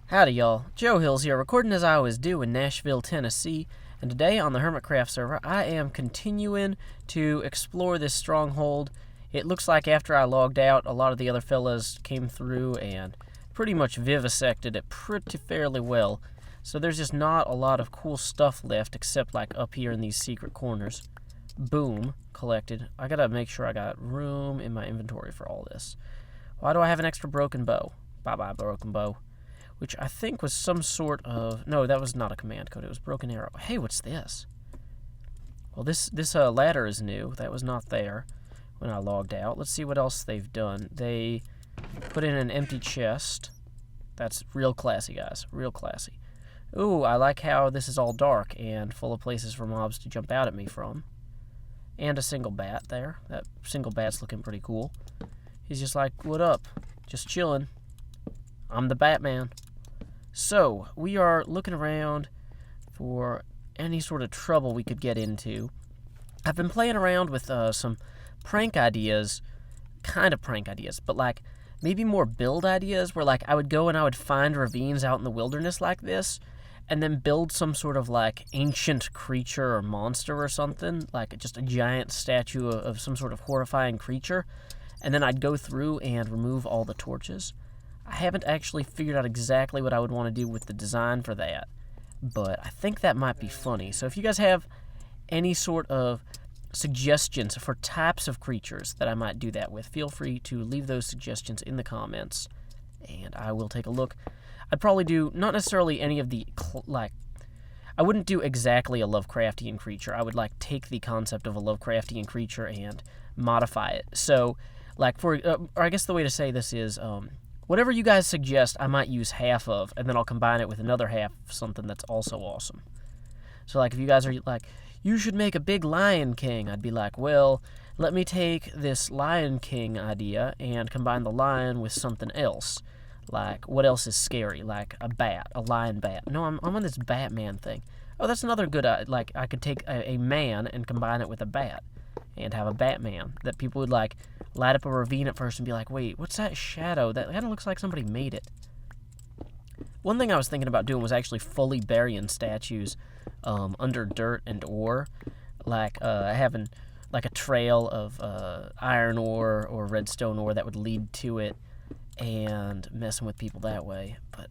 Howdy y'all, Joe Hills here, recording as I always do in Nashville, Tennessee, and today on the Hermitcraft server I am continuing to explore this stronghold. It looks like after I logged out, a lot of the other fellas came through and pretty much vivisected it pretty fairly well, so there's just not a lot of cool stuff left except like up here in these secret corners. Boom, collected. I gotta make sure I got room in my inventory for all this. Why do I have an extra broken bow? Bye-bye, broken bow. Which I think was some sort of... No, that was not a command code. It was broken arrow. Hey, what's this? Well, this ladder is new. That was not there when I logged out. Let's see what else they've done. They put in an empty chest. That's real classy, guys. Real classy. Ooh, I like how this is all dark and full of places for mobs to jump out at me from. And a single bat there. That single bat's looking pretty cool. He's just like, what up? Just chilling. I'm the Batman. So, we are looking around for any sort of trouble we could get into. I've been playing around with some prank ideas, kind of prank ideas, but like maybe more build ideas where like I would go and I would find ravines out in the wilderness like this and then build some sort of like ancient creature or monster or something, like just a giant statue of some sort of horrifying creature, and then I'd go through and remove all the torches. I haven't actually figured out exactly what I would want to do with the design for that, but I think that might be funny. So if you guys have any sort of suggestions for types of creatures that I might do that with, feel free to leave those suggestions in the comments, and I will take a look. I'd probably do, not necessarily any of the, I wouldn't do exactly a Lovecraftian creature. I would, take the concept of a Lovecraftian creature and modify it. So, or I guess the way to say this is, whatever you guys suggest, I might use half of, and then I'll combine it with another half of something that's also awesome. So, if you guys are you should make a big Lion King, I'd be like, well, let me take this Lion King idea and combine the lion with something else. What else is scary? Like a bat, a lion bat. No, I'm on this Batman thing. Oh, that's another good, I could take a man and combine it with a bat and have a Batman that people would, light up a ravine at first and be like, wait, what's that shadow? That kind of looks like somebody made it. One thing I was thinking about doing was actually fully burying statues under dirt and ore. Having, a trail of iron ore or redstone ore that would lead to it and messing with people that way. But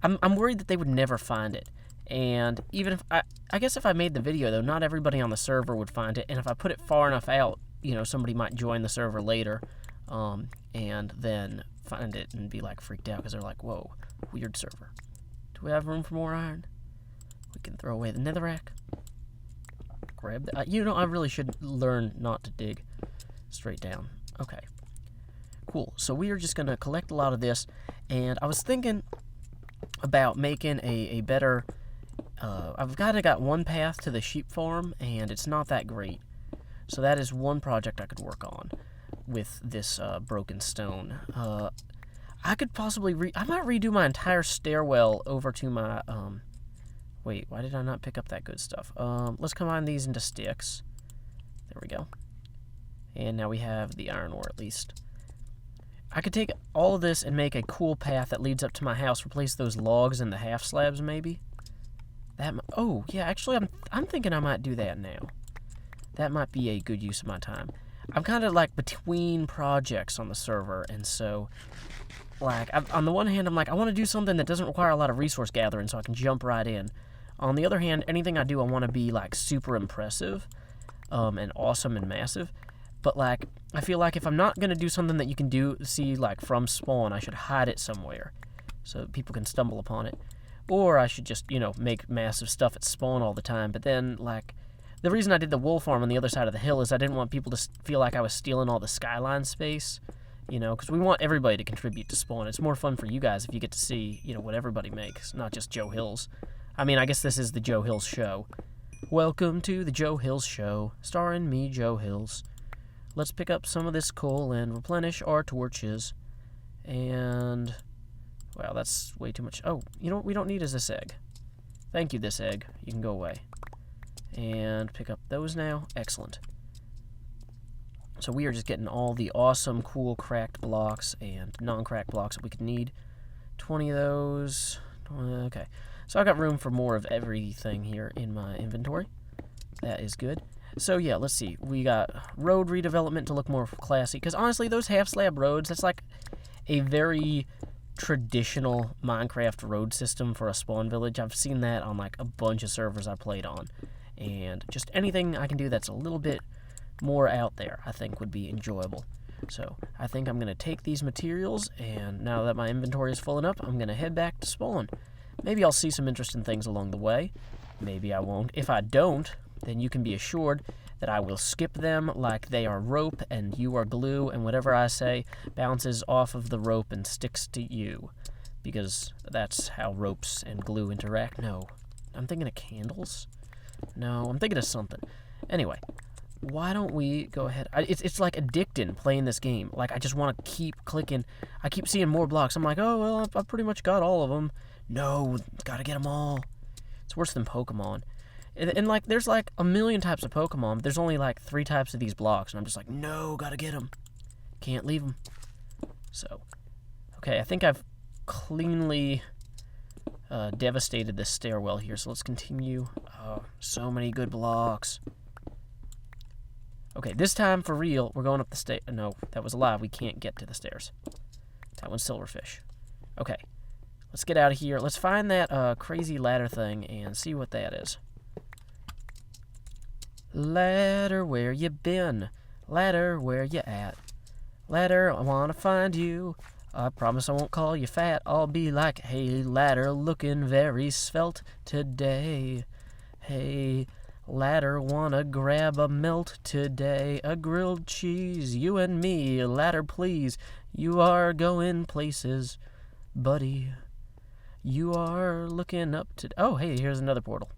I'm worried that they would never find it. And even if, I guess if I made the video, though, not everybody on the server would find it. And if I put it far enough out, somebody might join the server later, and then find it and be, freaked out because they're like, whoa, weird server. Do we have room for more iron? We can throw away the netherrack. Grab that. I really should learn not to dig straight down. Okay. Cool. So we are just going to collect a lot of this, and I was thinking about making a better... I've kind of got one path to the sheep farm, and it's not that great. So that is one project I could work on with this broken stone. I could possibly I might redo my entire stairwell over to my... Wait, why did I not pick up that good stuff? Let's combine these into sticks. There we go. And now we have the iron ore, at least. I could take all of this and make a cool path that leads up to my house. Replace those logs and the half slabs, maybe. Oh, yeah, actually, I'm thinking I might do that now. That might be a good use of my time. I'm kind of, between projects on the server, and so, on the one hand, I'm I want to do something that doesn't require a lot of resource gathering so I can jump right in. On the other hand, anything I do, I want to be, super impressive, and awesome and massive. But, I feel like if I'm not going to do something that you can see, from spawn, I should hide it somewhere so people can stumble upon it. Or I should just, make massive stuff at spawn all the time. But then, the reason I did the wool farm on the other side of the hill is I didn't want people to feel like I was stealing all the skyline space, because we want everybody to contribute to spawn. It's more fun for you guys if you get to see, what everybody makes, not just Joe Hills. I mean, I guess this is the Joe Hills Show. Welcome to the Joe Hills Show, starring me, Joe Hills. Let's pick up some of this coal and replenish our torches. And... wow, that's way too much. Oh, what we don't need is this egg. Thank you, this egg. You can go away. And pick up those now. Excellent. So we are just getting all the awesome, cool, cracked blocks and non-cracked blocks that we could need 20 of those. Okay. So I've got room for more of everything here in my inventory. That is good. So yeah, let's see. We got road redevelopment to look more classy. Because honestly, those half-slab roads, that's like a very traditional Minecraft road system for a spawn village. I've seen that on like a bunch of servers I played on. And just anything I can do that's a little bit more out there, I think would be enjoyable. So I think I'm going to take these materials, and now that my inventory is filling up, I'm going to head back to spawn. Maybe I'll see some interesting things along the way. Maybe I won't. If I don't, then you can be assured that I will skip them like they are rope and you are glue, and whatever I say bounces off of the rope and sticks to you. Because that's how ropes and glue interact. No. I'm thinking of candles? No, I'm thinking of something. Anyway, why don't we go ahead? It's like addicting playing this game. Like, I just want to keep clicking. I keep seeing more blocks. I'm like, oh, well, I've pretty much got all of them. No, gotta get them all. It's worse than Pokemon. And like, there's like a million types of Pokemon, but there's only like 3 types of these blocks, and I'm just like, no, gotta get them. Can't leave them. So, okay, I think I've cleanly devastated this stairwell here, so let's continue. Oh, so many good blocks. Okay, this time, for real, we're going up the stairs. No, that was a lie. We can't get to the stairs. That one's silverfish. Okay, let's get out of here. Let's find that crazy ladder thing and see what that is. Ladder, where you been? Ladder, where you at? Ladder, I wanna find you. I promise I won't call you fat. I'll be like, hey, ladder, looking very svelte today. Hey, ladder, wanna grab a melt today. A grilled cheese, you and me. Ladder, please, you are going places, buddy. You are looking up to... Oh, hey, here's another portal.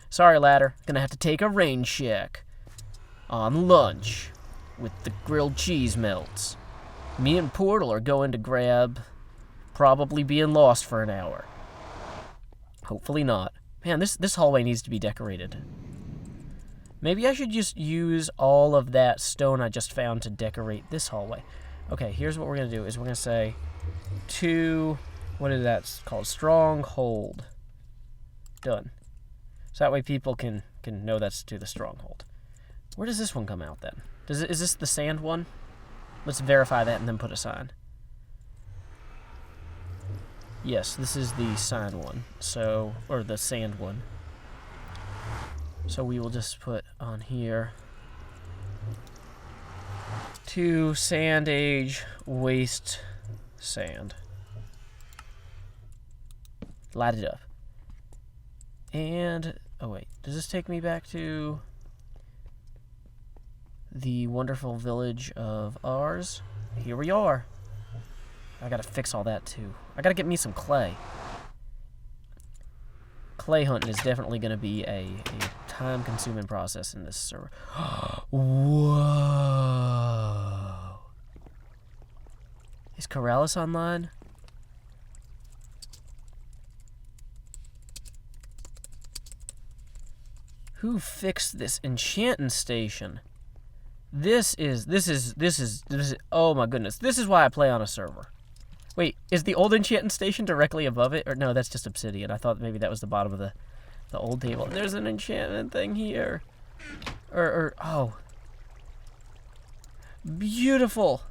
Sorry, ladder. Gonna have to take a rain check on lunch with the grilled cheese melts. Me and Portal are going to grab probably being lost for an hour. Hopefully not. Man, this hallway needs to be decorated. Maybe I should just use all of that stone I just found to decorate this hallway. Okay, here's what we're going to do. Is we're going to say what is that called? Stronghold. Done. So that way people can know that's to the Stronghold. Where does this one come out then? Is this the sand one? Let's verify that and then put a sign. Yes, this is the sign one. So, or the sand one. So we will just put on here to Sand Age Waste Sand. Light it up. And, oh wait, does this take me back to the wonderful village of ours? Here we are. I gotta fix all that too. I gotta get me some clay. Clay hunting is definitely gonna be a time-consuming process in this server. Whoa! Is Corrales online? Who fixed this enchanting station? This is, oh my goodness. This is why I play on a server. Wait, is the old enchanting station directly above it? Or no, that's just obsidian. I thought maybe that was the bottom of the old table. There's an enchantment thing here. Oh. Beautiful.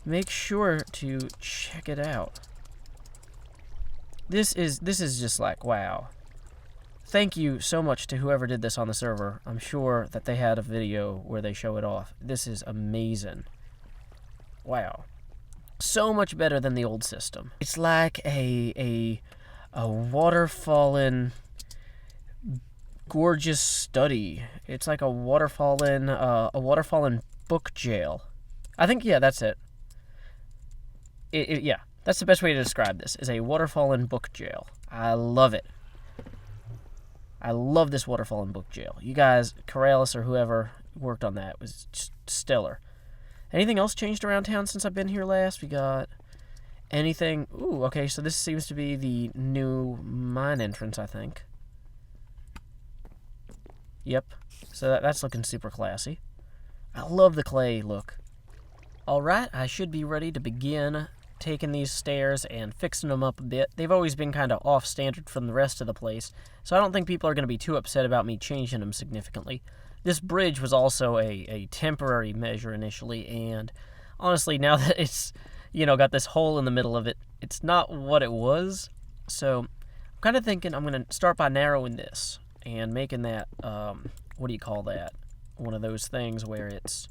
Make sure to check it out. This is just like, wow. Thank you so much to whoever did this on the server. I'm sure that they had a video where they show it off. This is amazing. Wow. So much better than the old system. It's like a waterfallen gorgeous study. It's like a waterfallen book jail. I think, yeah, that's it. Yeah, that's the best way to describe this, is a waterfallen book jail. I love it. I love this waterfallen book jail. You guys, Corrales or whoever worked on that, was just stellar. Anything else changed around town since I've been here last? We got anything... Ooh, okay, so this seems to be the new mine entrance, I think. Yep. So that's looking super classy. I love the clay look. Alright, I should be ready to begin taking these stairs and fixing them up a bit. They've always been kind of off standard from the rest of the place, so I don't think people are going to be too upset about me changing them significantly. This bridge was also a temporary measure initially, and honestly, now that it's, got this hole in the middle of it, it's not what it was. So I'm kind of thinking I'm going to start by narrowing this and making that, what do you call that? One of those things where it's,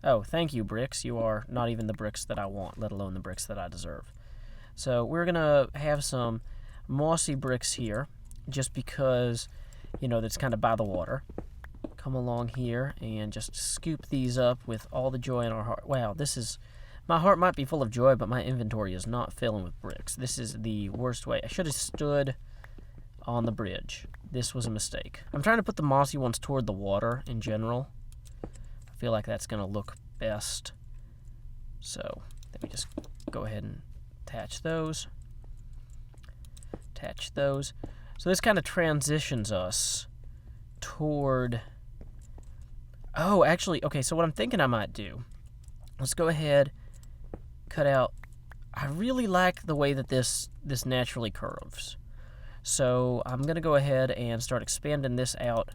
oh, thank you, bricks. You are not even the bricks that I want, let alone the bricks that I deserve. So we're going to have some mossy bricks here, just because, that's kind of by the water. Come along here and just scoop these up with all the joy in our heart. Wow, my heart might be full of joy, but my inventory is not filling with bricks. This is the worst way. I should have stood on the bridge. This was a mistake. I'm trying to put the mossy ones toward the water in general. I feel like that's going to look best. So let me just go ahead and attach those. Attach those. So this kind of transitions us toward... Oh, actually, okay, so what I'm thinking I might do, let's go ahead, cut out... I really like the way that this naturally curves. So I'm going to go ahead and start expanding this out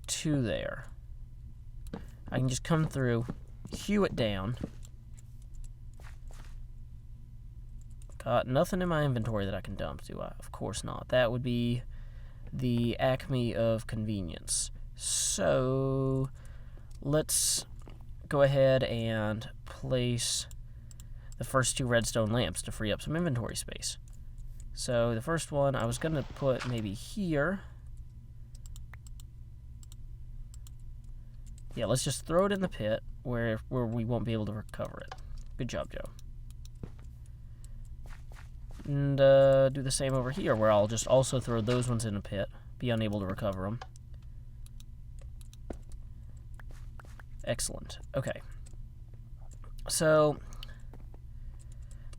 to there. I can just come through, hew it down. Got nothing in my inventory that I can dump, do I? Of course not. That would be the acme of convenience. So let's go ahead and place the first 2 redstone lamps to free up some inventory space. So the first one I was going to put maybe here. Yeah, let's just throw it in the pit where we won't be able to recover it. Good job, Joe. And do the same over here, where I'll just also throw those ones in a pit, be unable to recover them. Excellent. Okay. So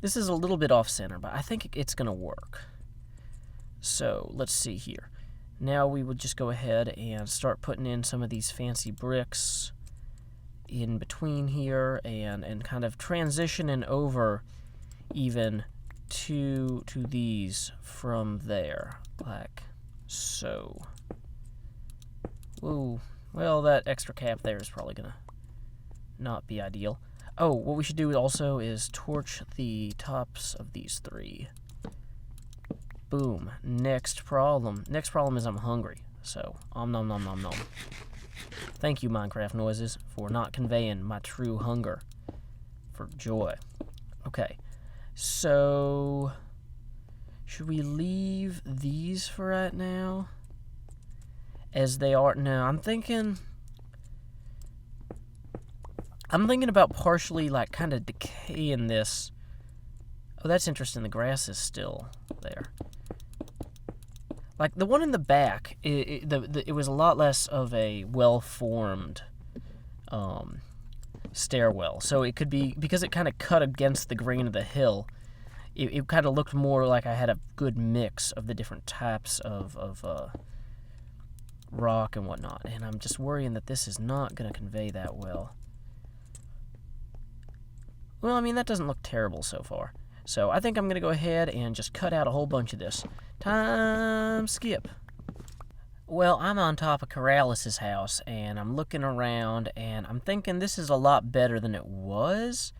this is a little bit off-center, but I think it's going to work. So let's see here. Now we would just go ahead and start putting in some of these fancy bricks in between here and kind of transitioning over even to these from there, like so. Whoa. Well, that extra cap there is probably going to not be ideal. Oh, what we should do also is torch the tops of these 3. Boom. Next problem. Next problem is I'm hungry. So, nom nom nom nom. Thank you, Minecraft noises, for not conveying my true hunger for joy. Okay. So, should we leave these for right now? As they are now. I'm thinking about partially, like, kind of decaying this. Oh, that's interesting. The grass is still there. Like, the one in the back, it was a lot less of a well-formed stairwell. So it could be, because it kind of cut against the grain of the hill, it kind of looked more like I had a good mix of the different types of rock and whatnot. And I'm just worrying that this is not going to convey that well. Well, I mean, that doesn't look terrible so far. So I think I'm going to go ahead and just cut out a whole bunch of this. Time skip. Well, I'm on top of Corrales' house, and I'm looking around, and I'm thinking this is a lot better than it was.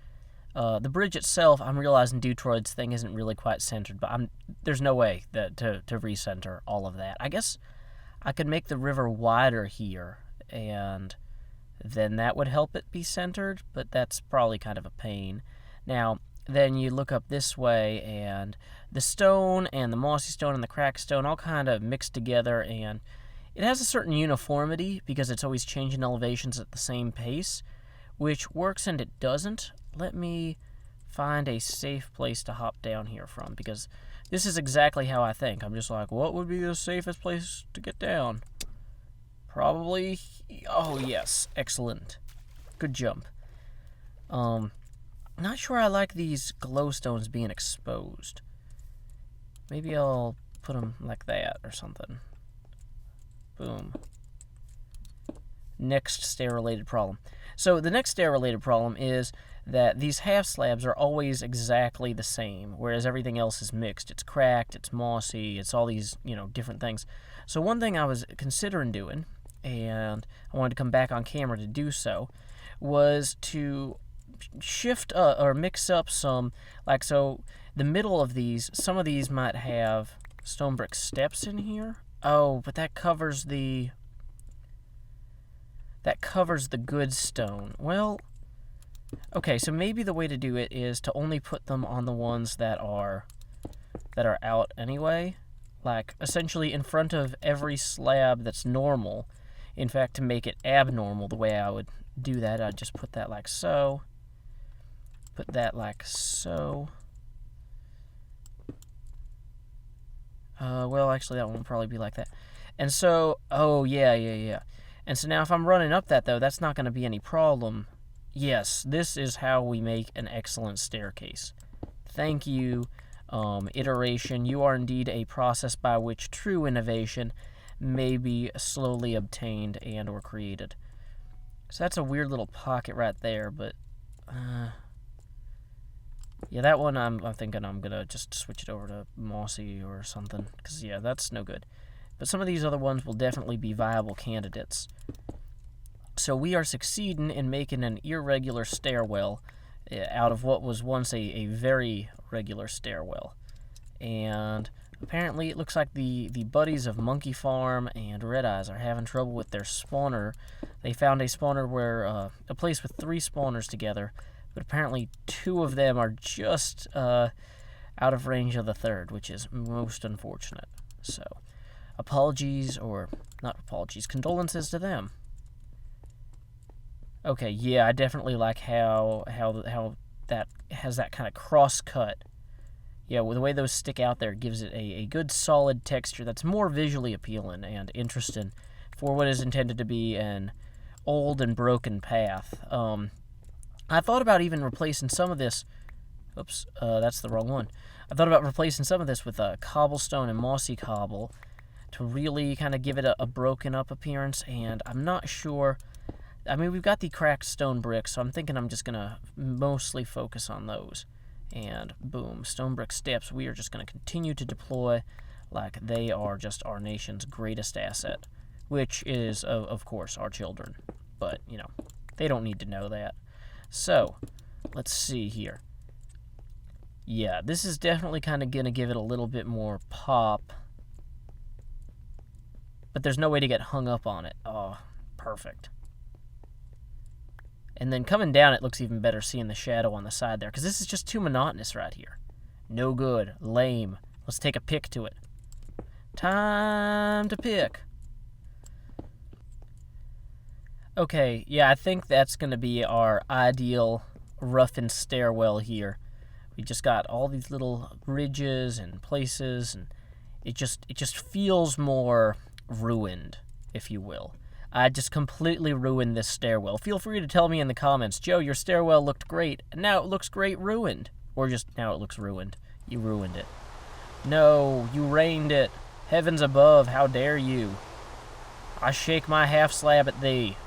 The bridge itself, I'm realizing Dutroid's thing isn't really quite centered, but there's no way that to recenter all of that. I guess I could make the river wider here, and then that would help it be centered, but that's probably kind of a pain. Now, then you look up this way, and the stone and the mossy stone and the cracked stone all kind of mixed together, and it has a certain uniformity because it's always changing elevations at the same pace, which works and it doesn't. Let me find a safe place to hop down here from, because this is exactly how I think. I'm just like, what would be the safest place to get down? Probably... Oh, yes. Excellent. Good jump. Not sure I like these glowstones being exposed. Maybe I'll put them like that or something. Boom. Next stair-related problem. So the next stair-related problem is that these half slabs are always exactly the same, whereas everything else is mixed. It's cracked, it's mossy, it's all these, different things. So one thing I was considering doing, and I wanted to come back on camera to do so, was to shift or mix up some, so the middle of these, some of these might have stone brick steps in here. Oh, but that covers the good stone. Well, okay, so maybe the way to do it is to only put them on the ones that are out anyway, like essentially in front of every slab that's normal. In fact, to make it abnormal, the way I would do that, I'd just put that like so. Put that like so. Well, actually, that one would probably be like that. And so, oh, yeah. And so now if I'm running up that, though, that's not going to be any problem. Yes, this is how we make an excellent staircase. Thank you, iteration. You are indeed a process by which true innovation may be slowly obtained and or created. So that's a weird little pocket right there, but yeah, that one I'm thinking I'm gonna just switch it over to mossy or something, because yeah, that's no good. But some of these other ones will definitely be viable candidates. So we are succeeding in making an irregular stairwell out of what was once a very regular stairwell. And apparently it looks like the buddies of Monkey Farm and Red Eyes are having trouble with their spawner. They found a spawner where a place with 3 spawners together, but apparently 2 of them are just out of range of the 3rd, which is most unfortunate. So apologies, or not apologies, condolences to them. Okay, yeah, I definitely like how that has that kind of cross cut. Yeah, with the way those stick out there, gives it a good solid texture that's more visually appealing and interesting for what is intended to be an old and broken path. I thought about even replacing some of this. Oops, that's the wrong one. I thought about replacing some of this with cobblestone and mossy cobble to really kind of give it a broken up appearance, and I'm not sure. I mean, we've got the cracked stone bricks, so I'm thinking I'm just going to mostly focus on those. And boom, stone brick steps, we are just going to continue to deploy like they are just our nation's greatest asset, which is, of course, our children. But, they don't need to know that. So, let's see here. Yeah, this is definitely kind of going to give it a little bit more pop. But there's no way to get hung up on it. Oh, perfect. And then coming down, it looks even better seeing the shadow on the side there, because this is just too monotonous right here. No good. Lame. Let's take a pick to it. Time to pick. Okay, yeah, I think that's going to be our ideal roughened stairwell here. We just got all these little ridges and places, and it just feels more ruined, if you will. I just completely ruined this stairwell. Feel free to tell me in the comments, Joe, your stairwell looked great, and now it looks great ruined. Or just, now it looks ruined. You ruined it. No, you rained it. Heavens above, how dare you. I shake my half slab at thee.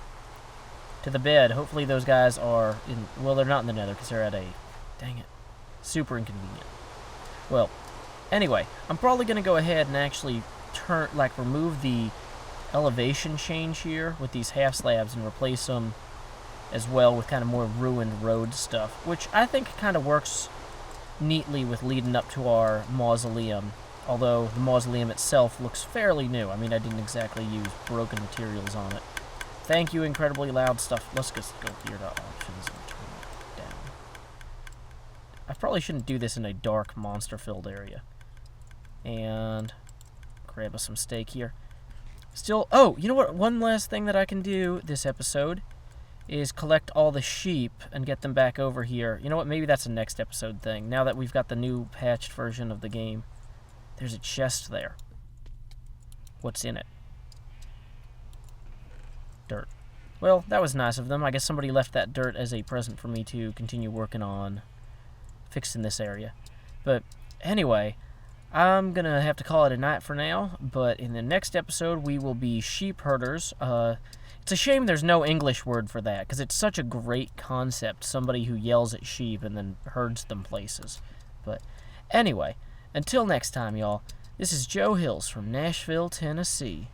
To the bed. Hopefully those guys are in, well, they're not in the nether, because they're at a, dang it, super inconvenient. Well, anyway, I'm probably going to go ahead and actually remove the elevation change here with these half slabs and replace them as well with kind of more ruined road stuff, which I think kind of works neatly with leading up to our mausoleum, although the mausoleum itself looks fairly new. I mean, I didn't exactly use broken materials on it. Thank you, incredibly loud stuff. Let's just go here to options and turn it down. I probably shouldn't do this in a dark, monster-filled area. And grab us some steak here. Still, oh, you know what? One last thing that I can do this episode is collect all the sheep and get them back over here. You know what? Maybe that's a next episode thing. Now that we've got the new patched version of the game. There's a chest there. What's in it? Dirt. Well, that was nice of them. I guess somebody left that dirt as a present for me to continue working on fixing this area. But anyway, I'm going to have to call it a night for now, but in the next episode we will be sheep herders. It's It's a shame there's no English word for that, because it's such a great concept, somebody who yells at sheep and then herds them places. But anyway, until next time, y'all, this is Joe Hills from Nashville, Tennessee.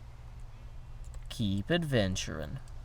Keep adventuring.